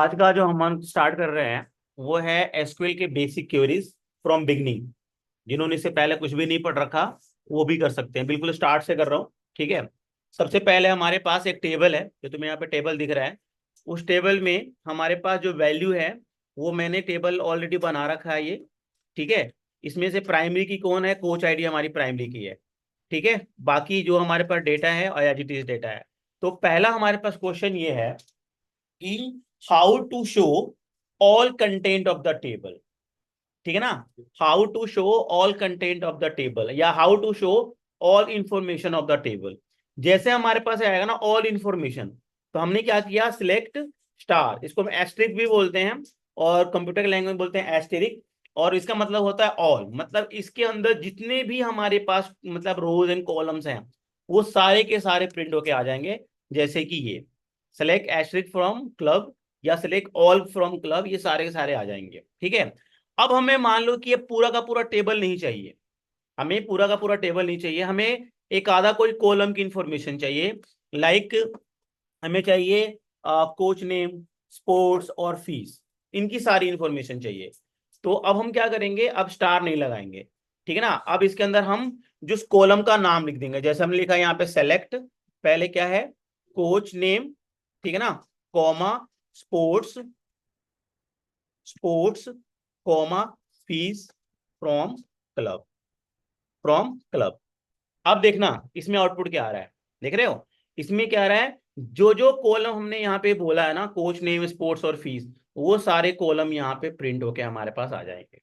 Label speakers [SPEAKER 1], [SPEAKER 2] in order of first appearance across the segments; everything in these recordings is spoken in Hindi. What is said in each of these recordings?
[SPEAKER 1] आज का जो हम स्टार्ट कर रहे हैं वो है एसक्यूएल के बेसिक क्वेरीज फ्रॉम बिगनिंग। जिन्होंने इससे पहले कुछ भी नहीं पढ़ रखा वो भी कर सकते हैं। बिल्कुल स्टार्ट से कर रहा हूँ, ठीक है। सबसे पहले हमारे पास एक टेबल है, जो तुम्हें यहाँ पे टेबल दिख रहा है। उस टेबल में हमारे पास जो वैल्यू है वो मैंने टेबल ऑलरेडी बना रखा है ये, ठीक है। इसमें से प्राइमरी की कौन है, कोच आईडी हमारी प्राइमरी की है, ठीक है। बाकी जो हमारे पास डेटा है और एज इट इज डेटा है। तो पहला हमारे पास क्वेश्चन ये है कि how to show all content of the table, ठीक है ना। How to show all content of the table या how to show all information of the table. जैसे हमारे पास आएगा ना ऑल इंफॉर्मेशन, तो हमने क्या किया, सिलेक्ट स्टार, इसको हम एस्टेरिक भी बोलते हैं और कंप्यूटर लैंग्वेज में बोलते हैं एस्टेरिक। और इसका मतलब होता है ऑल, मतलब इसके अंदर जितने भी हमारे पास मतलब रोज एंड कॉलम्स हैं वो सारे के सारे प्रिंट होके आ जाएंगे। जैसे कि ये सेलेक्ट एस्टेरिक फ्रॉम क्लब या सिलेक्ट ऑल फ्रॉम क्लब, ये सारे के सारे आ जाएंगे, ठीक है। अब हमें मान लो कि ये पूरा का पूरा टेबल नहीं चाहिए, हमें पूरा का पूरा टेबल नहीं चाहिए, हमें एक आधा कोई कॉलम की इंफॉर्मेशन चाहिए। लाइक हमें चाहिए कोच नेम, स्पोर्ट्स और फीस, इनकी सारी इंफॉर्मेशन चाहिए। तो अब हम क्या करेंगे, अब स्टार नहीं लगाएंगे, ठीक है ना। अब इसके अंदर हम जो कॉलम का नाम लिख देंगे, जैसे हमने लिखा है यहाँ पे सेलेक्ट, पहले क्या है कोच नेम, ठीक है ना, comma sports, sports comma fees from club, from club. अब देखना इसमें आउटपुट क्या आ रहा है, देख रहे हो। इसमें क्या आ रहा है, जो जो कॉलम हमने यहाँ पे बोला है ना, कोच नेम स्पोर्ट्स और फीस, वो सारे कॉलम यहाँ पे प्रिंट होके हमारे पास आ जाएंगे,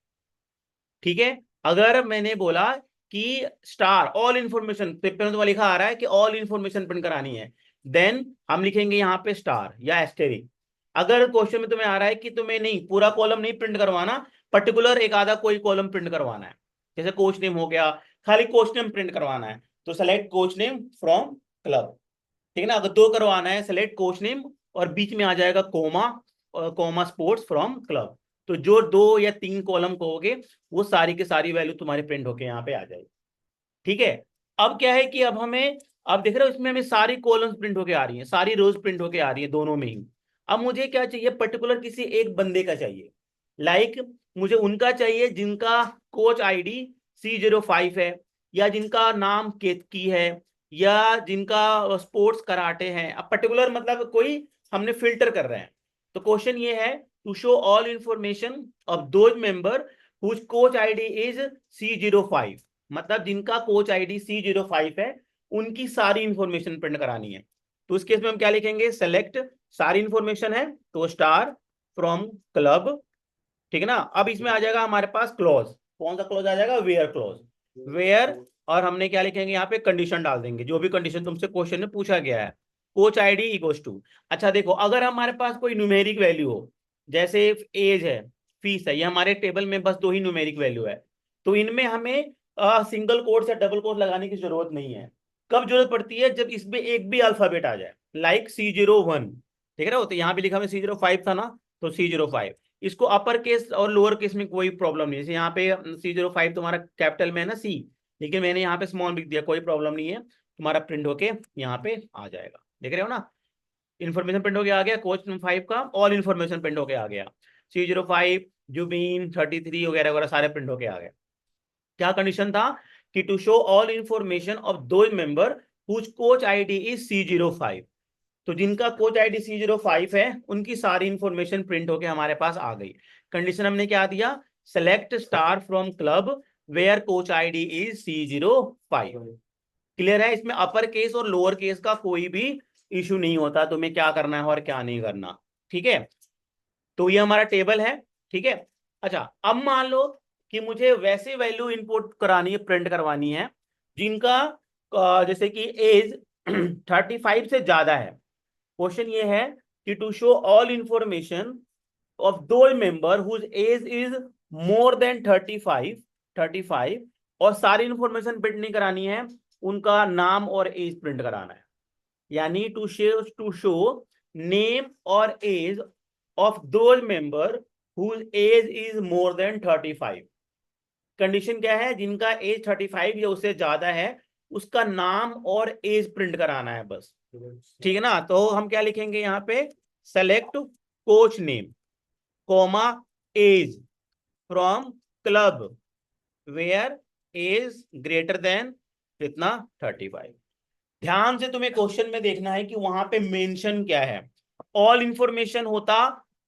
[SPEAKER 1] ठीक है। अगर मैंने बोला कि स्टार ऑल इंफॉर्मेशन, पेपर में तो लिखा आ रहा है कि ऑल इंफॉर्मेशन प्रिंट करानी है, देन हम लिखेंगे यहाँ पे स्टार या एस्टेरिक। अगर क्वेश्चन में तुम्हें आ रहा है कि तुम्हें नहीं पूरा कॉलम नहीं प्रिंट करवाना, पर्टिकुलर एक आधा कोई कॉलम प्रिंट करवाना है, जैसे कोच नेम हो गया, खाली कोच नेम प्रिंट करवाना है, तो select coach name from club, ठीक है ना। अगर दो करवाना है, सेलेक्ट कोच नेम और बीच में आ जाएगा कोमा और कोमा स्पोर्ट्स फ्रॉम क्लब। तो जो दो या तीन कॉलम कहोगे वो सारी की सारी वैल्यू तुम्हारी प्रिंट होके यहाँ पे आ जाएगी, ठीक है। अब क्या है कि अब हमें, अब देख रहे हो इसमें हमें सारी कॉलम्स प्रिंट होके आ रही हैं, सारी रोज प्रिंट होके आ रही है दोनों में ही। अब मुझे क्या चाहिए, पर्टिकुलर किसी एक बंदे का चाहिए। लाइक मुझे उनका चाहिए जिनका कोच आईडी C05 है, या जिनका नाम केतकी है, या जिनका स्पोर्ट्स कराटे हैं। अब पर्टिकुलर मतलब कोई हमने फिल्टर कर रहे हैं। तो क्वेश्चन ये है, to show all information of those member whose coach ID is C05, मतलब जिनका कोच आईडी C05 है उनकी सारी इंफॉर्मेशन प्रिंट करानी है। तो उस केस में हम क्या लिखेंगे, सेलेक्ट, सारी इंफॉर्मेशन है तो स्टार फ्रॉम क्लब, ठीक है ना। अब इसमें आ जाएगा हमारे पास क्लॉज, कौन सा क्लॉज आ जाएगा, वेयर क्लॉज, वेयर। और हमने क्या लिखेंगे यहाँ पे, कंडीशन डाल देंगे, जो भी कंडीशन तुमसे क्वेश्चन में पूछा गया है, कोच आईडी इक्वल्स टू। अच्छा देखो, अगर हमारे पास कोई न्यूमेरिक वैल्यू हो, जैसे एज है, फीस है, ये हमारे टेबल में बस दो ही न्यूमेरिक वैल्यू है, तो इनमें हमें सिंगल कोट या डबल कोट लगाने की जरूरत नहीं है। कब जरूरत पड़ती है, जब इसमें एक भी अल्फाबेट आ जाए, लाइक C01, ठीक है ना। तो यहाँ भी लिखा हुआ C05 था ना, तो C05, इसको अपर केस और लोअर केस में कोई प्रॉब्लम नहीं है। जैसे यहाँ पे C05 तुम्हारा कैपिटल में है ना C, लेकिन मैंने यहाँ पे स्मॉल लिख दिया, कोई प्रॉब्लम नहीं है, तुम्हारा प्रिंट होके यहाँ पे आ जाएगा, देख रहे हो ना। इन्फॉर्मेशन प्रिंट होके आ गया, कोच 5 का ऑल इन्फॉर्मेशन प्रिंट होके आ गया, C05 जुबीन 33 वगैरह वगैरह सारे प्रिंट होके आ गए। क्या कंडीशन था कि to show all information of those member whose coach ID is C05, तो जिनका कोच आईडी C05 है उनकी सारी इंफॉर्मेशन प्रिंट होके हमारे पास आ गई। कंडीशन हमने क्या दिया, select star from club where coach ID is C05। Clear है, इसमें अपर केस और लोअर केस का कोई भी इशू नहीं होता, तुम्हें क्या करना है और क्या नहीं करना, ठीक है। तो ये हमारा टेबल है, ठीक है। अच्छा अब मान लो कि मुझे वैसे वैल्यू इनपुट करानी है, प्रिंट करवानी है, जिनका जैसे कि एज 35 से ज्यादा है। क्वेश्चन ये है कि to show all information of those member whose age is more than 35 और सारी इंफॉर्मेशन प्रिंट नहीं करानी है, उनका नाम और एज प्रिंट कराना है। यानी टू शो नेम और age of those member whose age is more than 35। Condition क्या है, जिनका एज 35 या उससे ज्यादा है उसका नाम और एज प्रिंट कराना है बस, ठीक है ना। तो हम क्या लिखेंगे यहाँ पे, select coach name comma age from club where age greater than कितना 35। ध्यान से तुम्हें क्वेश्चन में देखना है कि वहां पे मेंशन क्या है। ऑल इंफॉर्मेशन होता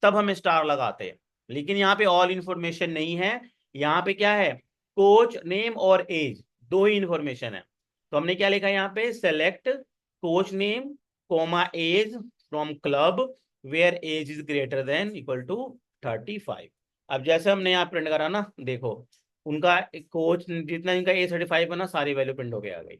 [SPEAKER 1] तब हम स्टार लगाते, लेकिन यहाँ पे ऑल इंफॉर्मेशन नहीं है। यहाँ पे क्या है, कोच नेम और एज, दो ही इंफॉर्मेशन है। तो हमने क्या लिखा है यहाँ पे, select coach name comma age from club where age is greater than equal to 35। अब जैसे हमने यहाँ प्रिंट करा ना, देखो उनका कोच जितना इनका एज 35 है ना, सारी वैल्यू प्रिंट होके आ गई।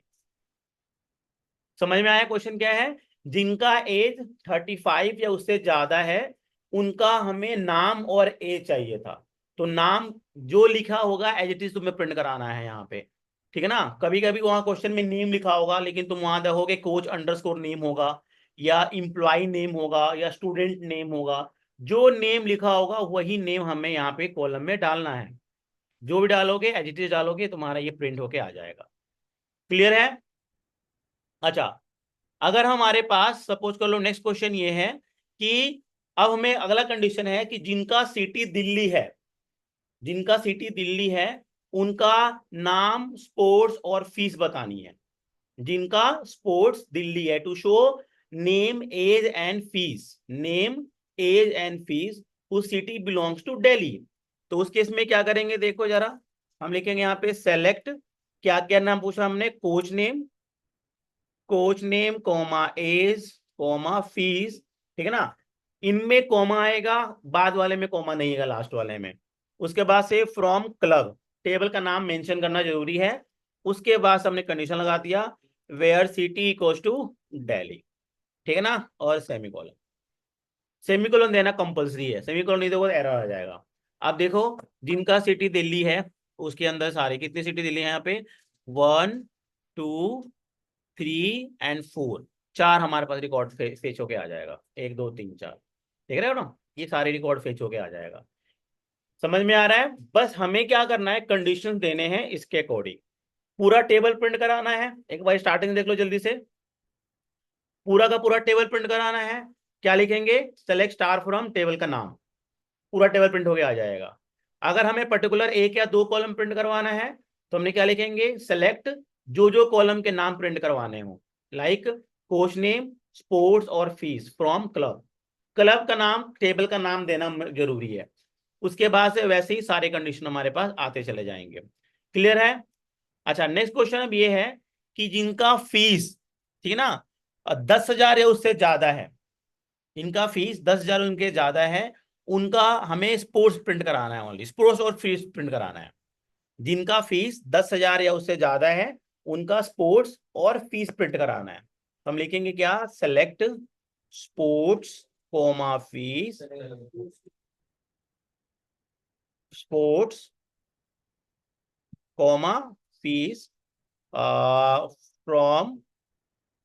[SPEAKER 1] समझ में आया क्वेश्चन क्या है। जिनका एज 35 या उससे ज्यादा है उनका हमें नाम और एज चाहिए था। तो नाम जो लिखा होगा एज इट इज तुम्हें प्रिंट कराना है यहाँ पे, ठीक है ना। कभी कभी वहां क्वेश्चन में नेम लिखा होगा, लेकिन तुम वहां देखोगे कोच अंडरस्कोर नेम होगा या इम्प्लॉय नेम होगा या स्टूडेंट नेम होगा। जो नेम लिखा होगा वही नेम हमें यहाँ पे कॉलम में डालना है। जो भी डालोगे एज इट इज डालोगे, तुम्हारा ये प्रिंट होके आ जाएगा। क्लियर है। अच्छा, अगर हमारे पास सपोज कर लो नेक्स्ट क्वेश्चन ये है कि अब हमें अगला कंडीशन है कि जिनका सिटी दिल्ली है, जिनका सिटी दिल्ली है उनका नाम, स्पोर्ट्स और फीस बतानी है। जिनका स्पोर्ट्स दिल्ली है, to show name age and fees, name age and fees who city belongs to Delhi. तो उस केस में क्या करेंगे, देखो जरा, हम लिखेंगे यहाँ पे सेलेक्ट, क्या क्या नाम पूछा हमने, coach name comma age comma fees, ठीक है ना। इनमें कॉमा आएगा, बाद वाले में कॉमा नहीं आएगा, लास्ट वाले में। उसके बाद से फ्रॉम क्लब, टेबल का नाम मेंशन करना जरूरी है। उसके बाद से हमने कंडीशन लगा दिया where city equals to Delhi, ठीक है ना, और सेमीकोलन। सेमीकोलन देना कंपलसरी है, सेमीकोलन नहीं दोगे तो एरर आ जाएगा। अब देखो जिनका सिटी दिल्ली है उसके अंदर सारे कितनी सिटी दिल्ली है यहाँ पे, 1 2 3 एंड 4, चार हमारे पास रिकॉर्ड फेच होके आ जाएगा, 1 2 3 4, देख रहे हो ना, ये सारे रिकॉर्ड फेच होके आ जाएगा। समझ में आ रहा है। बस हमें क्या करना है, कंडीशंस देने हैं इसके अकॉर्डिंग। पूरा टेबल प्रिंट कराना है, एक बार स्टार्टिंग देख लो जल्दी से। पूरा का पूरा टेबल प्रिंट कराना है, क्या लिखेंगे, सेलेक्ट स्टार फ्रॉम टेबल का नाम, पूरा टेबल प्रिंट होके आ जाएगा। अगर हमें पर्टिकुलर एक या दो कॉलम प्रिंट करवाना है तो हमने क्या लिखेंगे, सेलेक्ट जो जो कॉलम के नाम प्रिंट करवाने हो, लाइक कोच नेम, स्पोर्ट्स और फीस फ्रॉम क्लब। क्लब का नाम, टेबल का नाम देना जरूरी है। उसके बाद से वैसे ही सारे कंडीशन हमारे पास आते चले जाएंगे। क्लियर है। अच्छा, नेक्स्ट क्वेश्चन अब ये है कि जिनका फीस, ठीक है ना, 10,000 या उससे ज्यादा है, इनका फीस 10,000 उनके ज्यादा है, उनका हमें स्पोर्ट्स प्रिंट कराना है, ओनली स्पोर्ट्स और फीस प्रिंट कराना है। जिनका फीस 10,000 या उससे ज्यादा है उनका स्पोर्ट्स और फीस प्रिंट कराना है। तो हम लिखेंगे क्या, select sports comma fees, sports comma fees from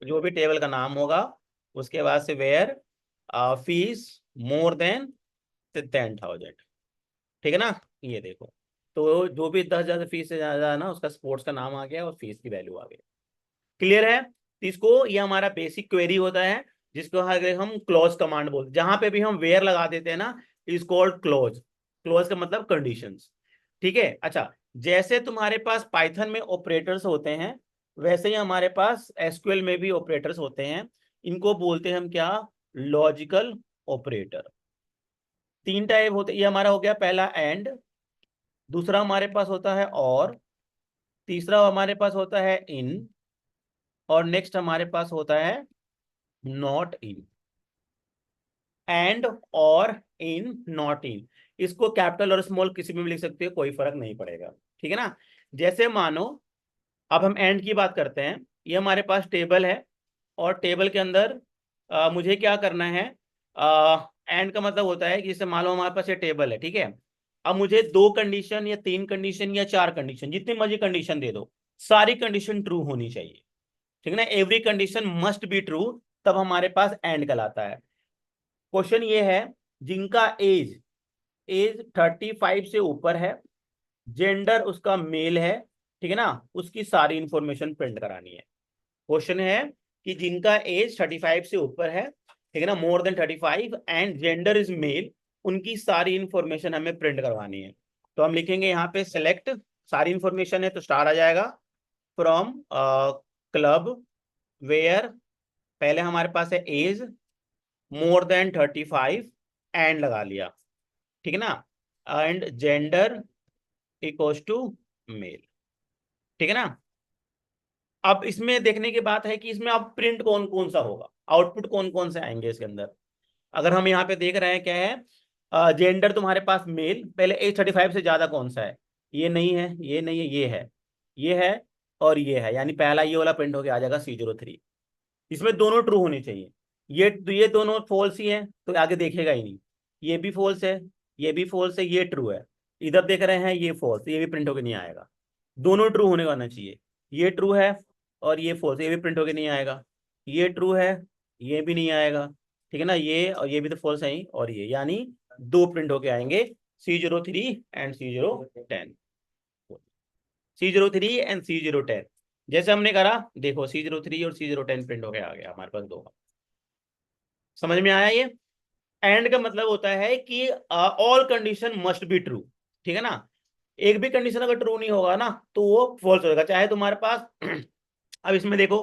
[SPEAKER 1] जो भी टेबल का नाम होगा, उसके बाद से वेयर फीस मोर देन 10,000, ठीक है ना। ये देखो, तो जो भी 10,000 फीस से ज्यादा है ना, उसका स्पोर्ट्स का नाम आ गया और फीस की वैल्यू आ गई। क्लियर है। तो इसको, ये हमारा बेसिक क्वेरी होता है जिसको हम क्लोज कमांड बोलते हैं। जहां पे भी हम वेयर लगा देते हैं ना, इज कॉल्ड क्लोज। क्लोज का मतलब कंडीशंस, ठीक है। अच्छा, जैसे तुम्हारे पास पाइथन में ऑपरेटर्स होते हैं वैसे ही हमारे पास एसक्यूएल में भी ऑपरेटर्स होते हैं। इनको बोलते हैं हम क्या, लॉजिकल ऑपरेटर। तीन टाइप होते, ये हमारा हो गया पहला एंड, दूसरा हमारे पास होता है और, तीसरा हमारे पास होता है इन, और नेक्स्ट हमारे पास होता है नॉट इन। एंड और इन नॉट इन, इसको कैपिटल और स्मॉल किसी में भी लिख सकते हो, कोई फर्क नहीं पड़ेगा, ठीक है ना। जैसे मानो अब हम एंड की बात करते हैं, ये हमारे पास टेबल है और टेबल के अंदर मुझे क्या करना है, एंड का मतलब होता है कि जैसे मान लो हमारे पास ये टेबल है, ठीक है। अब मुझे 2 कंडीशन या 3 कंडीशन या 4 कंडीशन, जितनी मर्जी कंडीशन दे दो, सारी कंडीशन ट्रू होनी चाहिए, ठीक है ना। Every condition must be true, तब हमारे पास एंड कहलाता है। क्वेश्चन ये है, जिनका एज एज 35 से ऊपर है, जेंडर उसका मेल है, ठीक है ना, उसकी सारी इंफॉर्मेशन प्रिंट करानी है। क्वेश्चन है कि जिनका एज 35 से ऊपर है, ठीक है ना, मोर than 35 and gender is mail, उनकी सारी इंफॉर्मेशन हमें प्रिंट करवानी है। तो हम लिखेंगे यहाँ पे सिलेक्ट, सारी इंफॉर्मेशन है तो स्टार आ जाएगा, फ्रॉम क्लब वेयर, पहले हमारे पास है एज मोर देन 35 एंड लगा लिया, ठीक है ना, and gender equals to male, ठीक है ना। अब इसमें देखने की बात है कि इसमें अब प्रिंट कौन कौन सा होगा, आउटपुट कौन कौन से आएंगे इसके अंदर। अगर हम यहाँ पे देख रहे हैं क्या है, जेंडर तुम्हारे पास मेल, पहले एज 35 से ज्यादा कौन सा है, ये नहीं है, ये नहीं है, ये है और ये है, यानी पहला ये वाला प्रिंट होके आ जाएगा C03। इसमें दोनों ट्रू होने चाहिए, ये दोनों फॉल्स ही हैं तो आगे देखेगा ही नहीं, ये भी फॉल्स है, ये भी फॉल्स है, ये ट्रू है, इधर देख रहे हैं ये फॉल्स, ये भी प्रिंट होके नहीं आएगा। दोनों ट्रू होने का आना चाहिए, ये ट्रू है और ये फॉल्स, ये भी प्रिंट होके नहीं आएगा, ये ट्रू है, ये भी नहीं आएगा, ठीक है ना, ये और ये भी तो फॉल्स है ही, और ये, यानी दो प्रिंट होके आएंगे, C03 and C010, C03 and C010। जैसे हमने करा, देखो C03 और C010 प्रिंट होके आ गया हमारे पास दो। समझ में आया ये। एंड का मतलब होता है कि all condition must be true, ठीक है ना, एक भी कंडीशन अगर ट्रू नहीं होगा ना तो वो फॉल्स होगा, चाहे तुम्हारे पास अब इसमें देखो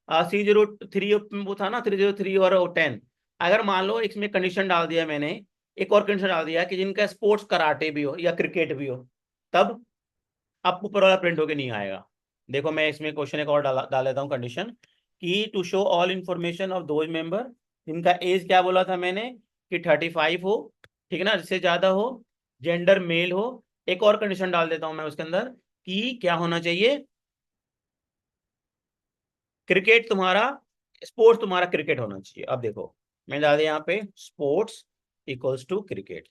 [SPEAKER 1] C03 वो था ना 303 और 10, अगर मान लो इसमें कंडीशन डाल दिया मैंने, एक और कंडीशन डाल दिया कि जिनका स्पोर्ट्स कराटे भी हो या क्रिकेट भी हो, तब आपको ऊपर वाला प्रिंट होके नहीं आएगा। देखो मैं इसमें क्वेश्चन एक और डाल देता हूँ कंडीशन, कि to show all information of those member जिनका एज क्या बोला था मैंने कि 35 हो, ठीक है ना, जिससे ज्यादा हो, जेंडर मेल हो। एक और कंडीशन डाल देता हूं मैं उसके अंदर कि क्या होना चाहिए, क्रिकेट तुम्हारा, स्पोर्ट्स तुम्हारा क्रिकेट होना चाहिए। अब देखो मैं डाल दिया यहाँ पे स्पोर्ट्स इक्वल्स टू क्रिकेट,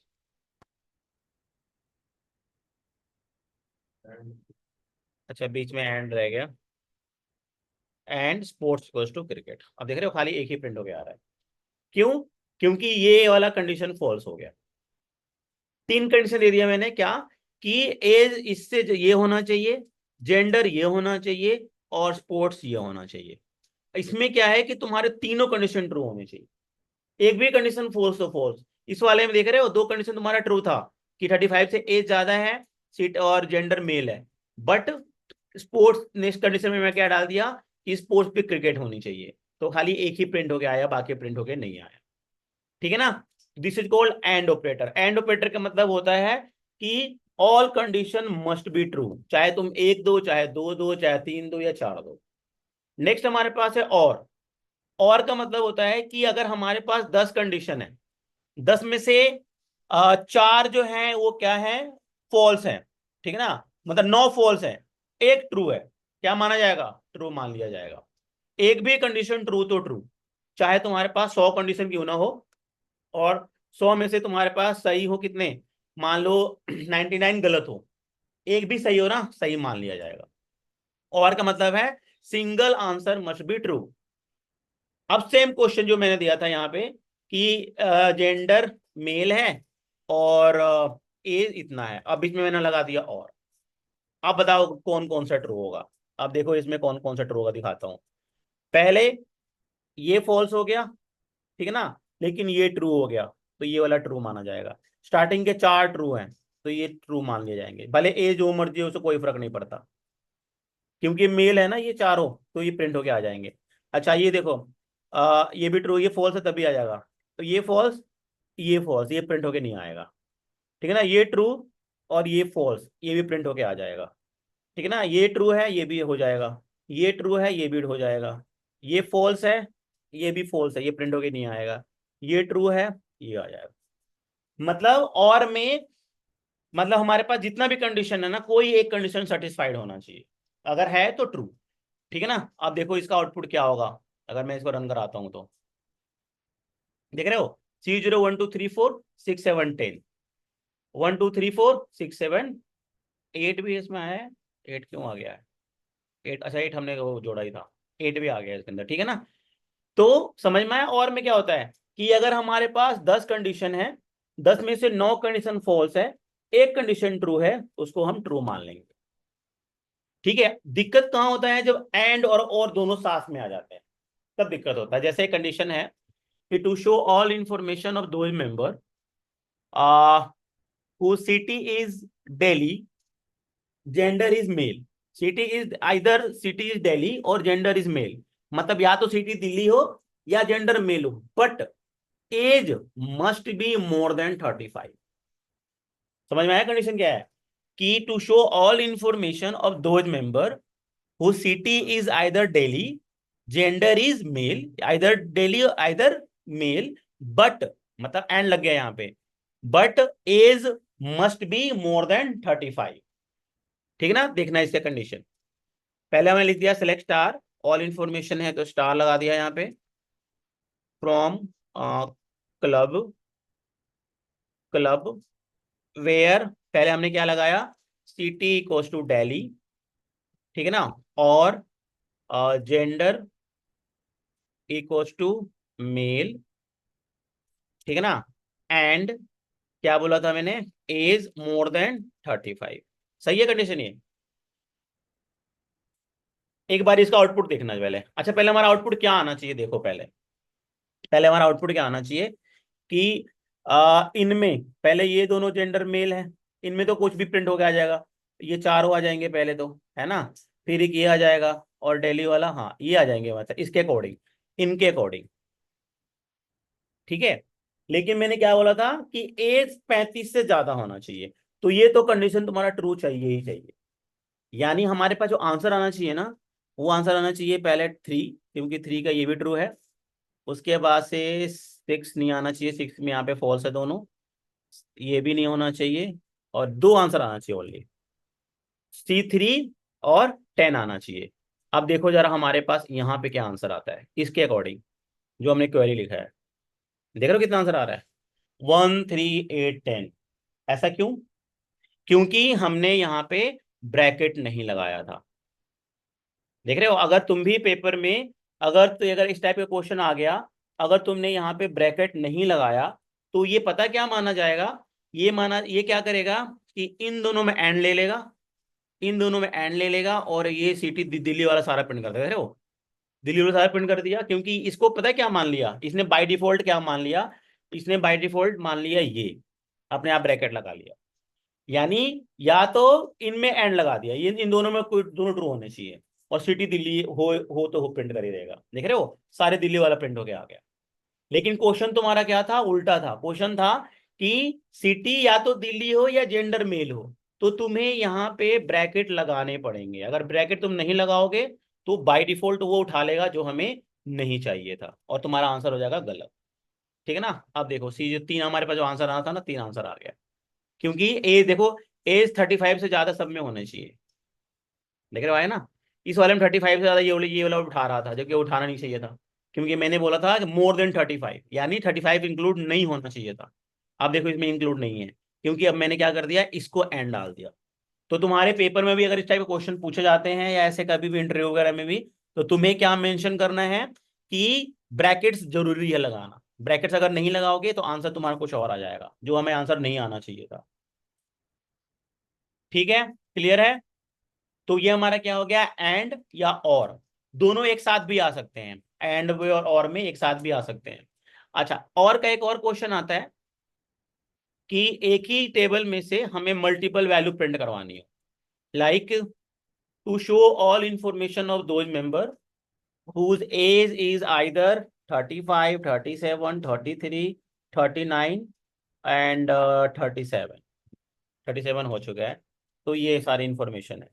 [SPEAKER 1] अच्छा बीच में एंड रह गया, and sports equals to cricket. अब देख रहे हो खाली एक ही प्रिंट हो गया आ रहा है, क्यों, क्योंकि ये वाला कंडीशन फॉल्स हो गया। तीन कंडीशन दे दिया मैंने, क्या कि एज इससे ये होना चाहिए, जेंडर ये होना चाहिए और स्पोर्ट्स ये होना चाहिए। इसमें क्या है कि तुम्हारे तीनों कंडीशन ट्रू होनी चाहिए, एक भी कंडीशन फॉल्स तो फॉल्स। इस वाले में देख रहे हो दो कंडीशन तुम्हारा ट्रू था कि 35 से एज ज्यादा है, सीट और जेंडर मेल है, बट स्पोर्ट्स नेक्स्ट कंडीशन में मैं क्या डाल दिया कि स्पोर्ट्स पे क्रिकेट होनी चाहिए, तो खाली एक ही प्रिंट होके आया, बाकी प्रिंट होके नहीं आया, ठीक है ना। This is called and operator. And operator का मतलब होता है कि all condition must be true, चाहे तुम एक दो, चाहे दो दो, चाहे तीन दो या चार दो। नेक्स्ट हमारे पास है और का मतलब होता है कि अगर हमारे पास 10 कंडीशन है, 10 में से चार जो है वो क्या है, फॉल्स है, ठीक है ना, मतलब 9 फॉल्स है, एक ट्रू है, क्या माना जाएगा, ट्रू मान लिया जाएगा। एक भी कंडीशन ट्रू तो ट्रू, चाहे तुम्हारे पास 100 कंडीशन क्यों ना हो, और 100 में से तुम्हारे पास सही हो कितने, मान लो 99 गलत हो, एक भी सही हो ना, सही मान लिया जाएगा। और का मतलब है single answer must be true. अब सेम क्वेश्चन जो मैंने दिया था यहाँ पे कि जेंडर मेल है और एज इतना है, अब इसमें मैंने लगा दिया और। अब बताओ कौन कौन सा ट्रू होगा। अब देखो इसमें कौन कौन सा ट्रू होगा दिखाता हूं। पहले ये फॉल्स हो गया, ठीक है ना, लेकिन ये ट्रू हो गया तो ये वाला ट्रू माना जाएगा। स्टार्टिंग के चार ट्रू हैं तो ये ट्रू मान लिए जाएंगे, भले एज जो मर्जी हो, उससे कोई फर्क नहीं पड़ता, क्योंकि मेल है ना ये चारों, तो ये प्रिंट होके आ जाएंगे। अच्छा ये देखो ये भी ट्रू, ये फॉल्स है तभी आ जाएगा, तो ये फॉल्स, ये फॉल्स, ये प्रिंट होके नहीं आएगा, ठीक है ना, ये ट्रू और ये फॉल्स, ये भी प्रिंट होके आ जाएगा, ठीक है ना, ये ट्रू है ये भी हो जाएगा, ये ट्रू है ये भी हो जाएगा, ये फॉल्स है ये भी फॉल्स है, ये प्रिंट होके नहीं आएगा, ये ट्रू है ये आ जाएगा। मतलब और में, मतलब हमारे पास जितना भी कंडीशन है ना, कोई एक कंडीशन सेटिस्फाइड होना चाहिए, अगर है तो ट्रू, ठीक है ना। अब देखो इसका आउटपुट क्या होगा, अगर मैं इसको रन कराता हूं तो देख रहे हो C0 1 2 3 4 6 7 10, 1 2 3 4 6 7 8 भी इसमें आया है, 8 क्यों आ गया है, 8, अच्छा 8 हमने वो जोड़ा ही था, 8 भी आ गया इसके अंदर, ठीक है ना। तो समझ में आया। और में क्या होता है कि अगर हमारे पास 10 कंडीशन है, 10 में से 9 कंडीशन फॉल्स है, एक कंडीशन ट्रू है, उसको हम ट्रू मान लेंगे, ठीक है। दिक्कत कहां होता है, जब एंड और दोनों साथ में आ जाते हैं, तब दिक्कत होता है। जैसे कंडीशन है to show all information of those member whose city is Delhi, gender is male. City is either city is Delhi और gender is male. मतलब या तो सिटी दिल्ली हो या जेंडर मेल हो, but age must be more than 35। समझ में आया कंडीशन क्या है? कि to show all information of those member whose city is either Delhi, gender is male, either Delhi either male, but मतलब एंड लग गया यहाँ पे, but age must be more than 35। ठीक है ना? देखना इसका कंडीशन। पहले हमने लिख दिया सेलेक्ट स्टार, ऑल इंफॉर्मेशन है तो स्टार लगा दिया यहाँ पे, फ्रॉम क्लब, क्लब वेयर, पहले हमने क्या लगाया, सिटी इक्वल्स टू दिल्ली, ठीक है ना, और जेंडर इक्वल्स टू मेल, ठीक है ना, एंड क्या बोला था मैंने, एज मोर देन 35। सही है कंडीशन ये? एक बार इसका आउटपुट देखना पहले। अच्छा पहले हमारा आउटपुट क्या आना चाहिए, देखो पहले, पहले हमारा आउटपुट क्या आना चाहिए कि इनमें पहले ये दोनों जेंडर मेल है, इनमें तो कुछ भी प्रिंट होके आ जाएगा, ये चारों आ जाएंगे पहले तो, है ना, फिर एक ये आ जाएगा और दिल्ली वाला, हाँ ये आ जाएंगे, मतलब इसके अकॉर्डिंग, इनके अकॉर्डिंग, ठीक है। लेकिन मैंने क्या बोला था कि एज 35 से ज्यादा होना चाहिए, तो ये तो कंडीशन तुम्हारा ट्रू चाहिए ही चाहिए। यानी हमारे पास जो आंसर आना चाहिए ना, वो आंसर आना चाहिए पहले 3, क्योंकि 3 का ये भी ट्रू है, उसके बाद से 6 नहीं आना चाहिए, 6 में यहाँ पे फॉल्स है दोनों, ये भी नहीं होना चाहिए, और 2 आंसर आना चाहिए ओनली, C3 और 10 आना चाहिए। अब देखो जरा हमारे पास यहाँ पे क्या आंसर आता है इसके अकॉर्डिंग, जो हमने क्वेरी लिखा है, देख रहे हो कितना आंसर आ रहा है, 13810। ऐसा क्यों? क्योंकि हमने यहाँ पे ब्रैकेट नहीं लगाया था। देख रहे हो, अगर तुम भी पेपर में, अगर इस टाइप का क्वेश्चन आ गया, अगर तुमने यहाँ पे ब्रैकेट नहीं लगाया, तो ये पता क्या माना जाएगा, ये क्या करेगा कि इन दोनों में एंड ले लेगा, इन दोनों में एंड ले लेगा, और ये सिटी दिल्ली वाला सारा प्रिंट कर देगा। देख रहे हो, दिल्ली वाला सारा प्रिंट कर दिया, क्योंकि इसको पता है क्या मान लिया इसने बाय डिफॉल्ट, क्या मान लिया इसने बाय डिफॉल्ट, मान लिया ये अपने आप ब्रैकेट लगा लिया, यानी या तो इनमें एंड लगा दिया, ये इन दोनों में कोई दोनों ट्रू होने चाहिए, और सिटी दिल्ली हो तो हो प्रिंट कर ही देगा। देख रहे हो, सारे दिल्ली वाला प्रिंट होके आ गया। लेकिन क्वेश्चन तुम्हारा क्या था, उल्टा था, क्वेश्चन था कि सिटी या तो दिल्ली हो या जेंडर मेल हो, तो तुम्हें यहाँ पे ब्रैकेट लगाने पड़ेंगे। अगर ब्रैकेट तुम नहीं लगाओगे तो बाय डिफॉल्ट वो उठा लेगा जो हमें नहीं चाहिए था, और तुम्हारा आंसर हो जाएगा गलत। ठीक है ना? अब देखो सी, जो 3 हमारे पास जो आंसर आना था ना, 3 आंसर आ गया, क्योंकि एज देखो, एज 35 से ज्यादा सब में होने चाहिए। देख रहे हो, है ना, इस वाले में 35 से ज्यादा ये वाला उठा रहा था, जबकि उठाना नहीं चाहिए था, क्योंकि मैंने बोला था कि मोर देन 35, यानी 35 इंक्लूड नहीं होना चाहिए था। अब देखो इसमें इंक्लूड नहीं है, क्योंकि अब मैंने क्या कर दिया, इसको एंड डाल दिया। तो तुम्हारे पेपर में भी अगर इस टाइप के क्वेश्चन पूछे जाते हैं, या ऐसे कभी भी इंटरव्यू वगैरह में भी, तो तुम्हें क्या मेंशन करना है कि ब्रैकेट्स जरूरी है लगाना। ब्रैकेट्स अगर नहीं लगाओगे तो आंसर तुम्हारा कुछ और आ जाएगा, जो हमें आंसर नहीं आना चाहिए था। ठीक है, क्लियर है? तो ये हमारा क्या हो गया, एंड या और, दोनों एक साथ भी आ सकते हैं, एंड वे और में एक साथ भी आ सकते हैं। अच्छा, और का एक और क्वेश्चन आता है कि एक ही टेबल में से हमें मल्टीपल वैल्यू प्रिंट करवानी है, like to show all information of those member whose age is either 35, 37, 33, 39 and 37। 37 हो चुका है, तो ये सारी इंफॉर्मेशन है,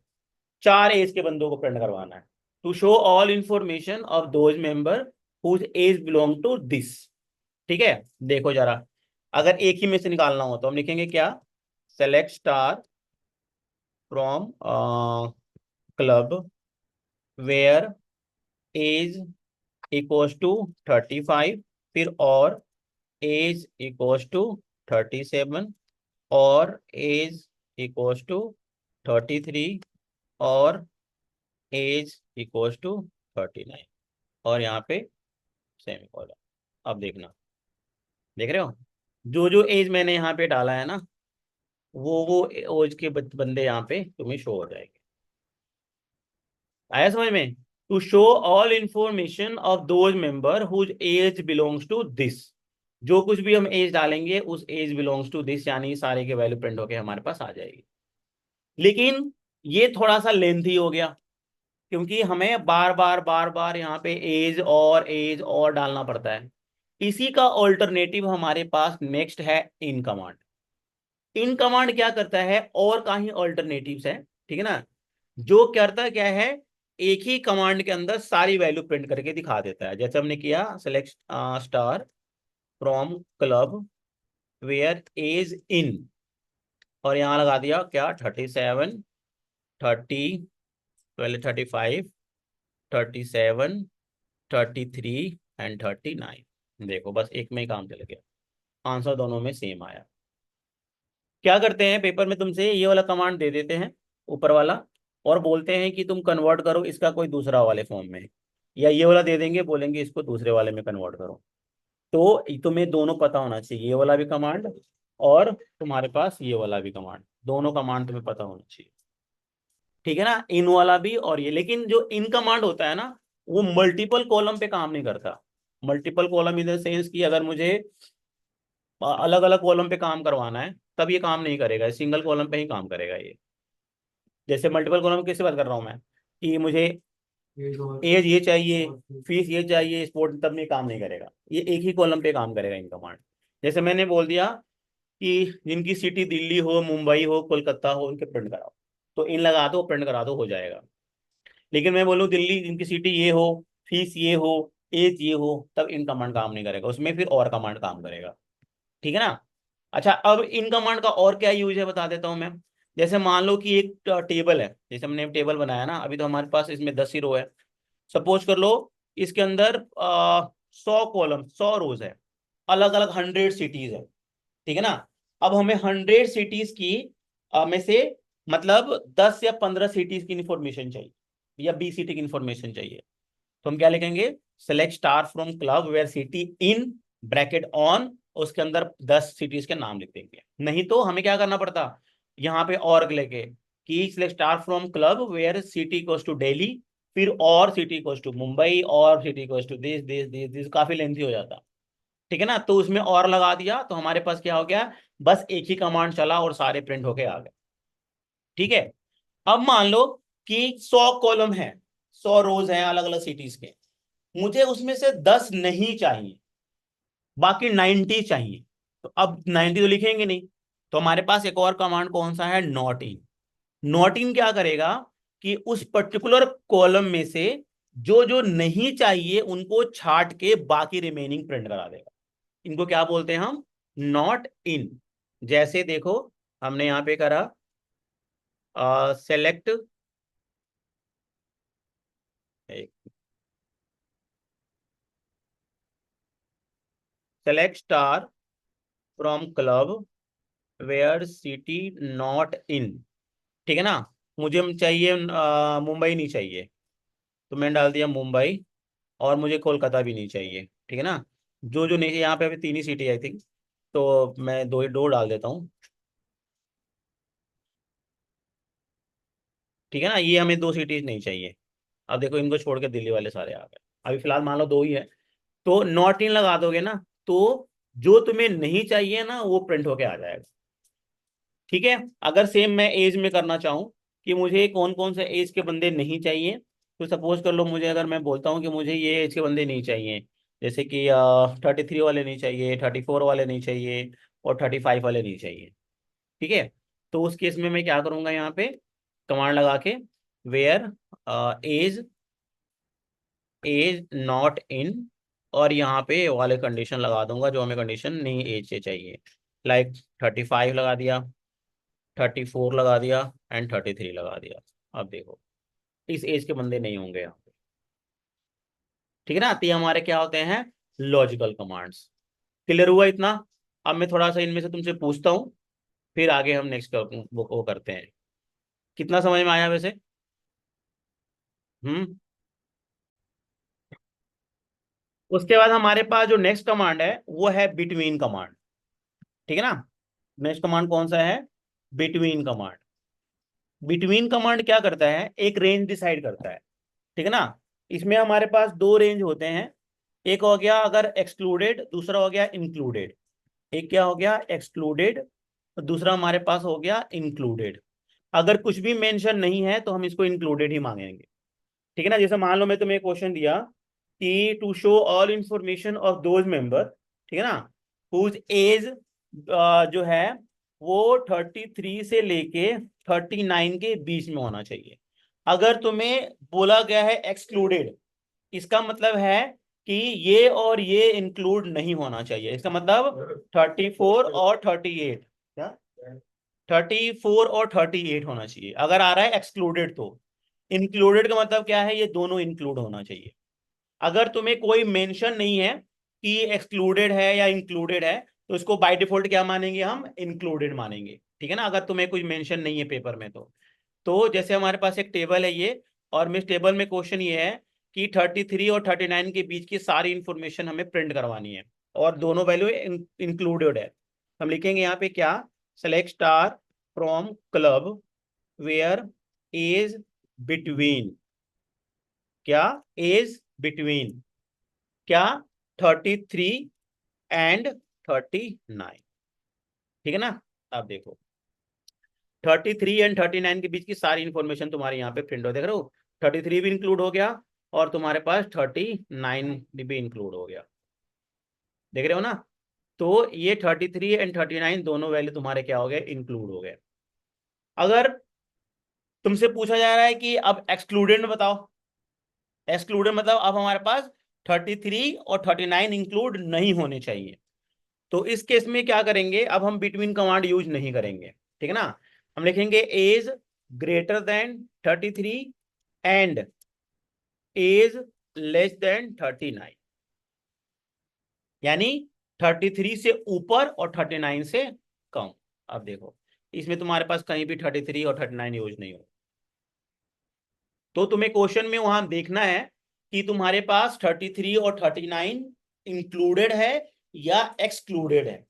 [SPEAKER 1] 4 एज के बंदों को प्रिंट करवाना है। To show all information of those member whose age belong to this. ठीक है, देखो जरा, अगर एक ही में से निकालना हो तो हम लिखेंगे क्या, select star from club where age equals to 35, फिर और एज इक्वल्स टू 37, और एज इक्वल्स टू 33, और एज इक्वल्स टू 39, और यहाँ पे सेमीकोलन। अब देखना, देख रहे हो, जो जो एज मैंने यहाँ पे डाला है ना, वो एज के बंदे यहाँ पे तुम्हें शो हो जाएंगे। आया समझ में? To show all information of those member whose age belongs to this. जो कुछ भी हम एज डालेंगे उस एज बिलोंग्स टू दिस, यानी सारे के वैल्यू प्रिंट होके हमारे पास आ जाएगी। लेकिन ये थोड़ा सा लेंथी हो गया, क्योंकि हमें बार बार यहाँ पे एज और डालना पड़ता है। इसी का ऑल्टरनेटिव हमारे पास नेक्स्ट है इन कमांड। इन कमांड क्या करता है, और का ही ऑल्टरनेटिव्स है, ठीक है ना। जो करता क्या है, एक ही कमांड के अंदर सारी वैल्यू प्रिंट करके दिखा देता है। जैसे हमने किया select star from club where age in, और यहां लगा दिया क्या 37, 30, पहले 35, 37, 33 एंड 39। देखो बस एक में ही काम चल गया, आंसर दोनों में सेम आया। क्या करते हैं पेपर में तुमसे ये वाला कमांड दे देते हैं ऊपर वाला, और बोलते हैं कि तुम कन्वर्ट करो इसका कोई दूसरा वाले फॉर्म में, या ये वाला दे देंगे, बोलेंगे इसको दूसरे वाले में कन्वर्ट करो। तो तुम्हें दोनों पता होना चाहिए, ये वाला भी कमांड और तुम्हारे पास ये वाला भी कमांड, दोनों कमांड तुम्हें पता होना चाहिए, ठीक है ना। इन वाला भी और ये। लेकिन जो इन कमांड होता है ना, वो मल्टीपल कॉलम पे काम नहीं करता। Multiple column in the sense कि अगर मुझे अलग अलग कॉलम पे काम करवाना है तब ये काम नहीं करेगा, सिंगल कॉलम पे ही काम करेगा ये। जैसे मल्टीपल कॉलम किससे बात कर रहा हूँ मैं, कि मुझे एज ये चाहिए, फीस ये चाहिए, स्पोर्ट, तब नहीं काम नहीं करेगा, ये एक ही कॉलम पे काम करेगा इन कमांड। जैसे मैंने बोल दिया कि जिनकी सिटी दिल्ली हो, मुंबई हो, कोलकाता हो, उनके प्रिंट कराओ, तो इन लगा दो, प्रिंट करा दो, हो जाएगा। लेकिन मैं बोलूँ दिल्ली जिनकी सिटी ये हो, फीस ये हो, एज ये हो, तब इन कमांड काम नहीं करेगा, उसमें फिर और कमांड काम करेगा, ठीक है ना। अच्छा, अब इन कमांड का और क्या यूज है बता देता हूँ मैं। जैसे मान लो कि एक टेबल है, जैसे हमने टेबल बनाया ना, अभी तो हमारे पास इसमें 10 ही रो है। सपोज कर लो इसके अंदर 100 कॉलम 100 रोज है, अलग अलग 100 सिटीज है, ठीक है ना। अब हमें 100 सिटीज की में से मतलब 10 या 15 सिटीज की इंफॉर्मेशन चाहिए, या 20 सिटी की इंफॉर्मेशन चाहिए। तो हम क्या लिखेंगे, select star from club where city in bracket on, उसके अंदर 10 सिटीज के नाम लिख देंगे। नहीं तो हमें क्या करना पड़ता, यहाँ पे और लेके कि select star from club where city equals to Delhi, फिर और सिटी इक्वल्स टू मुंबई, और सिटी इक्वल्स टू दिस, काफी लेंथी हो जाता, ठीक है ना। तो उसमें और लगा दिया तो हमारे पास क्या हो गया, बस एक ही कमांड चला और सारे प्रिंट होके आ गए, ठीक है। अब मान लो कि 100 कॉलम है, 100 रोज हैं अलग अलग सिटीज के, मुझे उसमें से 10 नहीं चाहिए, बाकी 90 चाहिए। तो अब 90 तो लिखेंगे नहीं, तो हमारे पास एक और कमांड कौन सा है, नॉट इन। नॉट इन क्या करेगा कि उस पर्टिकुलर कॉलम में से जो जो नहीं चाहिए उनको छाट के बाकी रिमेनिंग प्रिंट करा देगा। इनको क्या बोलते हैं हम, नॉट इन। जैसे देखो हमने यहां पे करा select, select star from club where city not in, ठीक है ना। मुझे चाहिए मुंबई नहीं चाहिए, तो मैंने डाल दिया मुंबई, और मुझे कोलकाता भी नहीं चाहिए, ठीक है ना। जो जो नहीं, यहाँ पे अभी 3 ही सिटी आई थिंक, तो मैं दो ही दो डाल देता हूँ, ठीक है ना। ये हमें 2 सिटीज नहीं चाहिए। अब देखो इनको छोड़ के दिल्ली वाले सारे आ गए, अभी फिलहाल मान लो 2 ही है। तो नॉट इन लगा दोगे ना, तो जो तुम्हें नहीं चाहिए ना वो प्रिंट होके आ जाएगा, ठीक है। अगर सेम मैं एज में करना चाहूँ कि मुझे कौन कौन से एज के बंदे नहीं चाहिए, तो सपोज कर लो मुझे, अगर मैं बोलता हूँ कि मुझे ये एज के बंदे नहीं चाहिए, जैसे कि 33 वाले नहीं चाहिए, 34 वाले नहीं चाहिए, और 35 वाले नहीं चाहिए, ठीक है। तो उस केस में मैं क्या करूंगा, यहाँ पे कमांड लगा के where age age not in, और यहाँ पे वाले कंडीशन लगा दूंगा जो हमें कंडीशन नहीं एज से चाहिए, लाइक 35 लगा दिया, 34 लगा दिया, एंड 33 लगा दिया। अब देखो इस एज के बंदे नहीं होंगे यहाँ पे, ठीक है ना। तो ये हमारे क्या होते हैं, लॉजिकल कमांड्स। क्लियर हुआ इतना। अब मैं थोड़ा सा इनमें से तुमसे पूछता हूँ, फिर आगे हम नेक्स्ट वो करते हैं। कितना समझ में आया वैसे। हम्म। उसके बाद हमारे पास जो नेक्स्ट कमांड है वो है बिटवीन कमांड, ठीक है ना। नेक्स्ट कमांड कौन सा है, बिटवीन कमांड। बिटवीन कमांड क्या करता है, एक रेंज डिसाइड करता है, ठीक है ना। इसमें हमारे पास दो रेंज होते हैं, एक हो गया अगर एक्सक्लूडेड, दूसरा हो गया इंक्लूडेड। एक क्या हो गया एक्सक्लूडेड, दूसरा हमारे पास हो गया इंक्लूडेड। अगर कुछ भी मेंशन नहीं है तो हम इसको इंक्लूडेड ही मांगेंगे। ठीक है ना। जैसे मान लो मैं तुम्हें क्वेश्चन दिया कि to show all information of those member, ठीक है ना, हुज एज जो है वो 33 से लेके 39 के बीच में होना चाहिए। अगर तुम्हें बोला गया है एक्सक्लूडेड, इसका मतलब है कि ये और ये इंक्लूड नहीं होना चाहिए। इसका मतलब 34 और 38, क्या 34 और 38 होना चाहिए अगर आ रहा है एक्सक्लूडेड। तो इंक्लूडेड का मतलब क्या है, ये दोनों इंक्लूड होना चाहिए। अगर तुम्हें कोई मेंशन नहीं है कि एक्सक्लूडेड है या इंक्लूडेड है, तो इसको बाय डिफॉल्ट क्या मानेंगे, हम इंक्लूडेड मानेंगे। ठीक है ना। अगर तुम्हें कुछ मेंशन नहीं है पेपर में तो जैसे हमारे पास एक टेबल है ये, और इस टेबल में क्वेश्चन ये है कि 33 और 39 के बीच की सारी इंफॉर्मेशन हमें प्रिंट करवानी है और दोनों वैल्यू इंक्लूडेड है। हम लिखेंगे यहाँ पे क्या, select star from club where age between, क्या एज बिटवीन क्या 33 एंड 39। ठीक है ना। अब देखो 33 एंड 39 के बीच की सारी इंफॉर्मेशन तुम्हारे यहाँ पे प्रिंट हो, देख रहे हो 33 भी इंक्लूड हो गया और तुम्हारे पास 39 भी इंक्लूड हो गया, देख रहे हो ना। तो ये 33 एंड 39 दोनों वैल्यू तुम्हारे क्या हो गए, इंक्लूड हो गए। अगर तुमसे पूछा जा रहा है कि अब एक्सक्लूडेड में बताओ, एक्सक्लूडेड मतलब अब हमारे पास 33 और 39 इंक्लूड नहीं होने चाहिए, तो इस केस में क्या करेंगे, अब हम बिटवीन कमांड यूज नहीं करेंगे। ठीक है ना। हम लिखेंगे age greater than 33 and age less than 39, यानी 33 से ऊपर और 39 से कम। अब देखो इसमें तुम्हारे पास कहीं भी 33 और 39 यूज नहीं हो, तो तुम्हें क्वेश्चन में वहां देखना है कि तुम्हारे पास 33 और 39 इंक्लूडेड है या एक्सक्लूडेड है।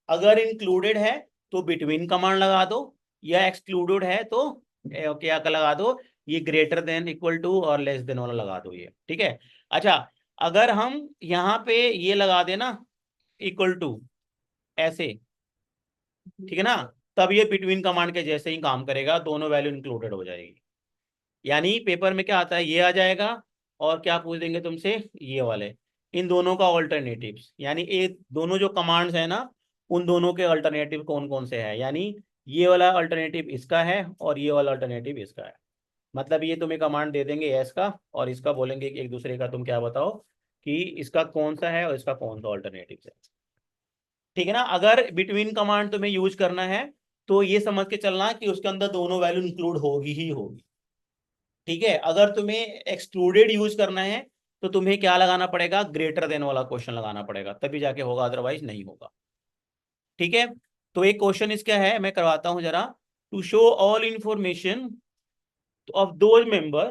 [SPEAKER 1] अगर इंक्लूडेड है तो बिटवीन कमांड लगा दो, या एक्सक्लूडेड है तो क्या का लगा दो, ये ग्रेटर देन इक्वल टू और लेस देन वाला लगा दो ये। ठीक है। अच्छा, अगर हम यहाँ पे ये लगा देना इक्वल टू ऐसे, ठीक है ना, तब ये बिटवीन कमांड के जैसे ही काम करेगा, दोनों वैल्यू इंक्लूडेड हो जाएगी। यानी पेपर में क्या आता है, ये आ जाएगा और क्या पूछ देंगे तुमसे, ये वाले, इन दोनों का ऑल्टरनेटिव्स, यानी ये दोनों जो कमांड्स है ना, उन दोनों के अल्टरनेटिव कौन कौन से हैं, यानी ये वाला अल्टरनेटिव इसका है और ये वाला अल्टरनेटिव इसका है। मतलब ये तुम्हें कमांड दे देंगे एस का और इसका बोलेंगे कि एक दूसरे का तुम क्या बताओ कि इसका कौन सा है और इसका कौन सा ऑल्टरनेटिव है। ठीक है ना। अगर बिटवीन कमांड तुम्हें यूज करना है तो ये समझ के चलना कि उसके अंदर दोनों वैल्यू इंक्लूड होगी ही होगी। ठीक है। अगर तुम्हें एक्सक्लूडेड यूज करना है तो तुम्हें क्या लगाना पड़ेगा, ग्रेटर देन वाला क्वेश्चन लगाना पड़ेगा, तभी जाके होगा, अदरवाइज नहीं होगा। ठीक है। तो एक क्वेश्चन इसका है, मैं करवाता हूं जरा। To show all information of those member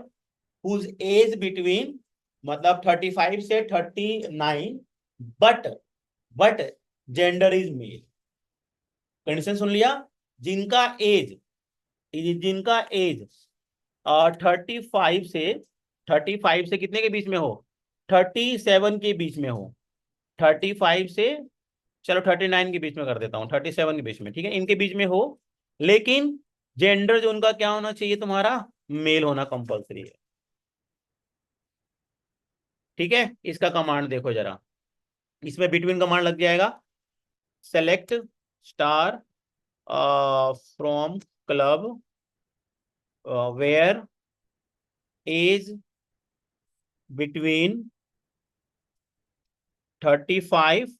[SPEAKER 1] whose age between, मतलब 35 से 39, but but gender is male. Condition सुन लिया, जिनका एज, जिनका एज 35 से, 35 से कितने के बीच में हो, 37 के बीच में हो, 35 से, चलो 39 के बीच में कर देता हूँ, 37 के बीच में, ठीक है, इनके बीच में हो, लेकिन जेंडर जो उनका क्या होना चाहिए, तुम्हारा मेल होना कंपलसरी है। ठीक है। इसका कमांड देखो जरा, इसमें बिटवीन कमांड लग जाएगा, select star from club where age between 35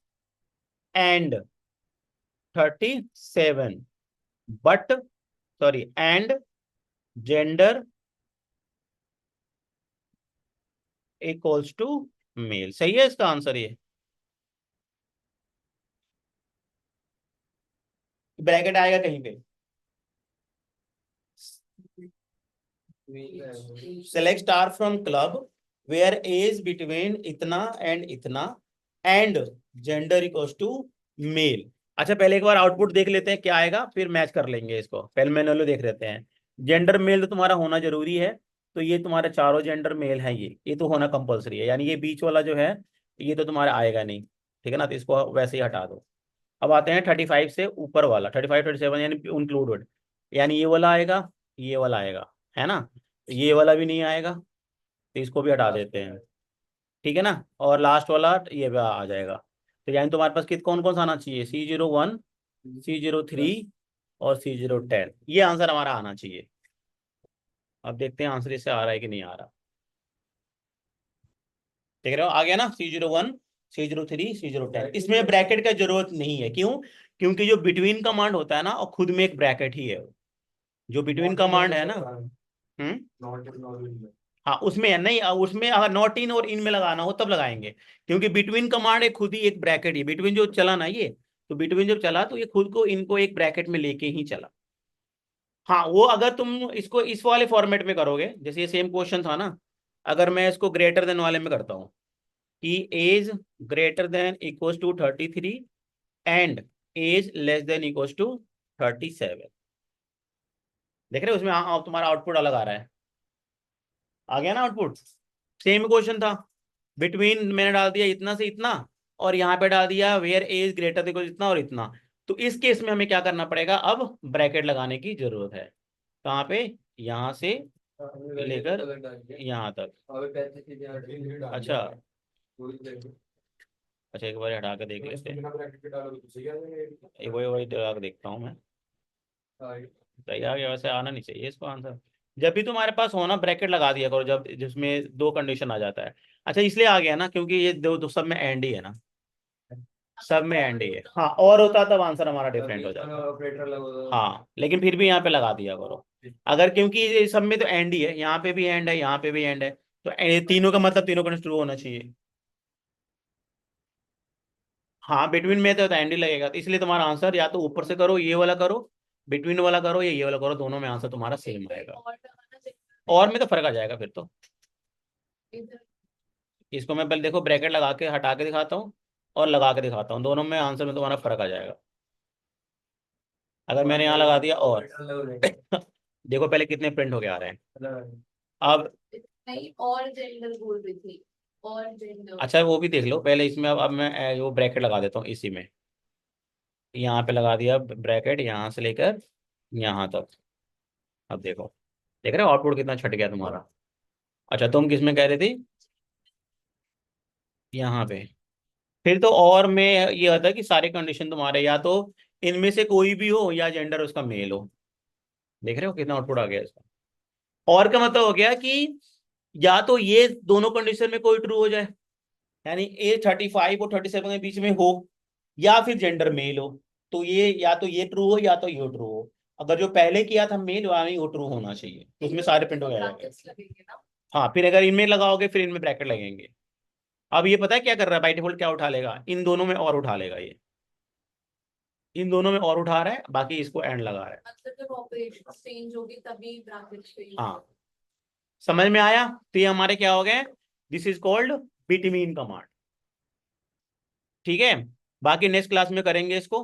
[SPEAKER 1] and 37, but sorry and gender equals to male. सही है इसका आंसर, ये ब्रैकेट आएगा कहीं पे, select star from club where age between इतना एंड इतना and gender equals to male. अच्छा पहले एक बार आउटपुट देख लेते हैं क्या आएगा, फिर मैच कर लेंगे इसको, पहले मैनुअली देख लेते हैं। जेंडर मेल तो तुम्हारा होना जरूरी है, तो ये तुम्हारे चारों जेंडर मेल है, ये तो होना कंपलसरी है, यानी ये बीच वाला जो है ये तो तुम्हारा आएगा नहीं, ठीक है ना, तो इसको वैसे ही हटा दो। अब आते हैं 35 से ऊपर वाला, 35 37 यानी इंक्लूडेड, यानी ये वाला आएगा, ये वाला आएगा, है ना, तो ये वाला भी नहीं आएगा, तो इसको भी हटा देते हैं, ठीक है ना, और लास्ट वाला ये भी आ जाएगा। तो यानी तुम्हारे पास कित कौन कौन सा आना चाहिए, C01, C03 और C010, ये आंसर हमारा आना चाहिए। अब देखते हैं आंसर इससे आ रहा है कि नहीं आ रहा। देख रहे हो आ गया ना, C01, C03, C010, इसमें ब्रैकेट का जरूरत नहीं है, क्यों, क्योंकि जो बिटवीन कमांड होता है ना, और खुद में एक ब्रैकेट ही है, जो बिटवीन कमांड है ना। हाँ उसमें है नहीं, उसमें अगर नॉट इन और इन में लगाना हो तब लगाएंगे, क्योंकि बिटवीन कमांड एक खुद ही एक ब्रैकेट ही, बिटवीन जो चला ना ये, तो बिटवीन जब चला तो ये खुद को इनको एक ब्रैकेट में लेके ही चला। हाँ वो अगर तुम इसको इस वाले फॉर्मेट में करोगे, जैसे ये सेम क्वेश्चन था ना, अगर मैं इसको ग्रेटर देन वाले में करता हूँ कि age greater than equals to 33 and age less than equals to 37, देख रहे हो उसमें तुम्हारा आउटपुट अलग आ रहा है, आ गया ना आउटपुट, सेम क्वेश्चन था, बिटवीन मैंने डाल दिया इतना से इतना, और यहाँ पे डाल दिया वेयर एज ग्रेटर देन इतना और इतना। तो इस केस में हमें क्या करना पड़ेगा, अब ब्रैकेट लगाने की जरूरत है, कहाँ पे, यहाँ से लेकर यहाँ तक। अच्छा, अच्छा एक बार हटा के देख लेते हैं, एक वही वही लगा के देखता हूँ मैं, सही आ गया, वैसे आना नहीं चाहिए इसको आंसर। जब भी तुम्हारे पास होना ब्रैकेट लगा दिया करो, जब जिसमें दो कंडीशन आ जाता है। अच्छा इसलिए आ गया ना क्योंकि ये दो सब में एंड ही है ना, सब में एंड ही है, हाँ और होता तब आंसर हमारा डिफरेंट हो जाता। हाँ लेकिन फिर भी यहाँ पे लगा दिया करो, अगर क्योंकि ये सब में तो एंड ही है, यहाँ पे भी एंड है, यहाँ पे भी एंड है, तो तीनों का मतलब तीनों का ट्रू होना चाहिए। हाँ बिटवीन में तो एंड ही लगेगा, तो इसलिए तुम्हारा आंसर या तो ऊपर से करो ये वाला करो, बिटवीन वाला करो या ये वाला करो, दोनों में आंसर तुम्हारा सेम आएगा। और में तो फर्क आ जाएगा फिर तो, इसको मैं पहले देखो ब्रैकेट लगा के हटा के दिखाता हूँ और लगा के दिखाता हूँ, दोनों में आंसर में तुम्हारा फर्क आ जाएगा। अगर मैंने यहाँ लगा दिया और देखो पहले कितने प्रिंट हो के आ रहे हैं। अब
[SPEAKER 2] नहीं और जेंडर बोल रही थी, और जेंडर,
[SPEAKER 1] अच्छा वो भी देख लो पहले इसमें, अब मैं वो ब्रैकेट लगा देता हूँ इसी में, यहाँ पे लगा दिया ब्रैकेट यहाँ से लेकर यहाँ तक। अब देखो, देख रहे हो आउटपुट कितना छट गया तुम्हारा। अच्छा तुम किस में कह रहे थे, यहाँ पे, फिर तो और में ये होता है कि सारे कंडीशन तुम्हारे या तो इनमें से कोई भी हो या जेंडर उसका मेल हो, देख रहे हो कितना आउटपुट आ गया इसका। और का मतलब हो गया कि या तो ये दोनों कंडीशन में कोई ट्रू हो जाए, यानी ए 35 और 37 के बीच में हो, या फिर जेंडर मेल हो, तो ये या तो ये ट्रू हो या तो ये ट्रू हो। अगर जो पहले किया था मेल यानी वो ट्रू होना चाहिए, तो उसमें सारे प्रिंट हो जाएंगे। हाँ फिर अगर इनमें लगाओगे फिर इनमें ब्रैकेट लगेंगे। अब ये पता है क्या कर रहा है, बाय डिफॉल्ट क्या उठा लेगा, इन दोनों में और उठा लेगा, ये इन दोनों में और उठा रहा है, बाकी इसको एंड लगा रहा है।
[SPEAKER 2] मतलब जब ऑपरेशन चेंज होगी तभी ब्रैकेट्स पे।
[SPEAKER 1] हाँ समझ में आया, तो ये हमारे क्या हो गए, this is called between command, ठीक है। बाकी नेक्स्ट क्लास में करेंगे इसको।